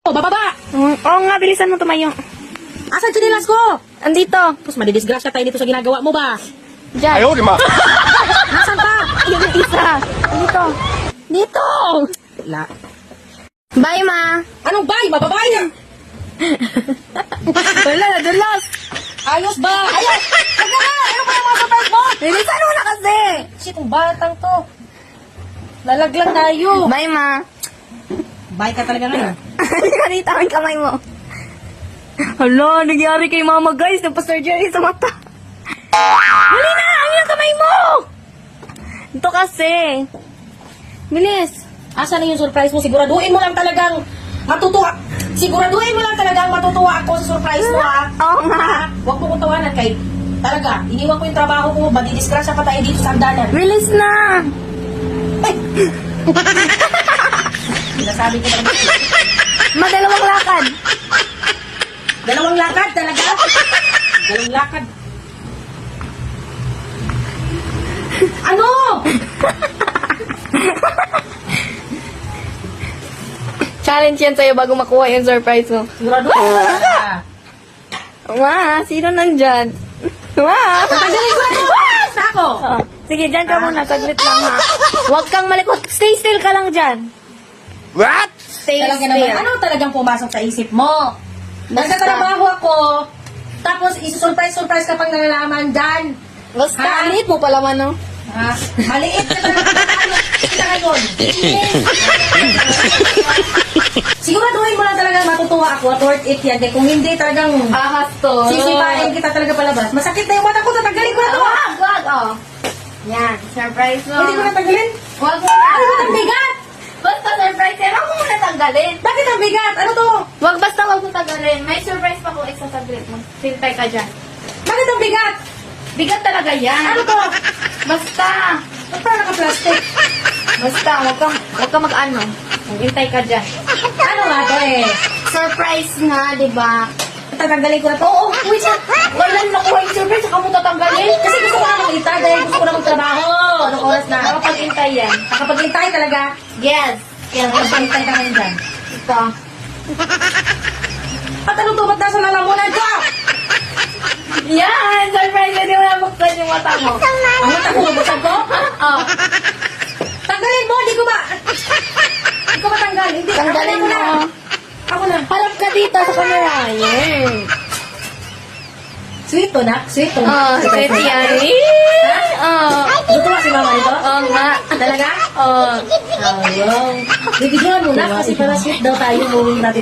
Oh, bababa! Oo nga, bilisan mo tumayo. Asan sinilas ko? Andito. Tapos madidisgrasya tayo dito sa ginagawa mo ba? Diyan. Ayaw, di ma. Nasaan pa? Ayun yung isa. Andito. Dito. La. Bye, ma. Anong bay? Bababay na! Wala, nadulas. Ayos ba? Ayos! Ano na? Ano ba yung mga surprise mo? Bilisan mo na kasi. Shit, ang batang to. Lalaglag tayo. Bye, ma. Bay ka talaga ngayon. Kanita ang kamay mo. Hala, nangyari kay mama, guys. Nagpa-surgery sa mata. Dali na! Ang yung kamay mo! Ito kasi. Bilis. Asan na yung surprise mo? Siguraduhin mo lang talagang matutuwa. Siguraduhin mo lang talagang matutuwa ako sa surprise mo, ha? Oo nga. Ha? Huwag mo kong tawanan kay talaga. Iniwan ko yung trabaho ko. Madidisgrasya pa tayo dito sa hagdanan. Bilis na! Sinasabi ko talaga. Madalawang lakad. Dalawang lakad talaga. Dalawang lakad. Ano? Challenge yan sa'yo bago makuha yung surprise mo. Siguraduhin mo talaga. Ma, sino nandyan? Ma! Tatanggalin ko na ito. Basta ako. Oh, sige, dyan ka muna. Saglit lang, ha. Huwag kang malikot. Stay still ka lang dyan. What? Stay Talaga still. naman, ano talagang pumasok sa isip mo? Nagtatrabaho ako, tapos isusurprise-surprise ka pang nalalaman dyan. Basta, Ha? liit mo pala man, no? Ha? Maliit ka talaga. Kita ka yun. Siguraduhin mo lang talaga matutuwa ako at worth it yan. Kaya kung hindi talagang Ahas to. sisipain kita talaga palabas. Masakit na yung mata ko, tatanggalin ko na to. ha? Wag, oh. Yan, surprise mo. Hindi ko natanggalin. Wag mo na. Ano ang bigat? Basta surprise yan. Huwag mo muna tanggalin. Bakit ang bigat? Ano to? Wag basta wag mo tanggalin. May surprise pa kung isa saglit mo. Sintay ka dyan. Bakit ang bigat? Bigat talaga yan. Ano to? Basta. Ba't parang naka-plastic? Basta, wag ka mag-ano. Hintay ka dyan. Ano nga to eh? Surprise nga, di ba? Tatanggalin ko na to. Oo, wait lang. Wala na nakuha yung surprise, saka mo tatanggalin. Kasi gusto ko na makita dahil gusto ko na magtrabaho. Anong oras na? Nakapag-intay yan. Nakapag-hintay talaga. Yes. Yan, Nakapag-hintay ka ngayon dyan. ito. At ano to? Ba't nasa lalamunan ko? Yan! Surprise! Hindi mo nabuksan yung mata mo. Ang mata ko, mabusag ko? Oh. Tanggalin mo, hindi ko ba? Hindi ko matanggal. Hindi. Tanggalin Ako na. mo. Ako na. Harap ka dito sa camera. Yan. Sweet to, nak. Sweet to. Oh, sweet yan. Oh. Gusto ba si mama nito? Oo nga. Talaga? Oh. Wow. Bibigyan mo na kasi para sweet daw tayo. Moving natin.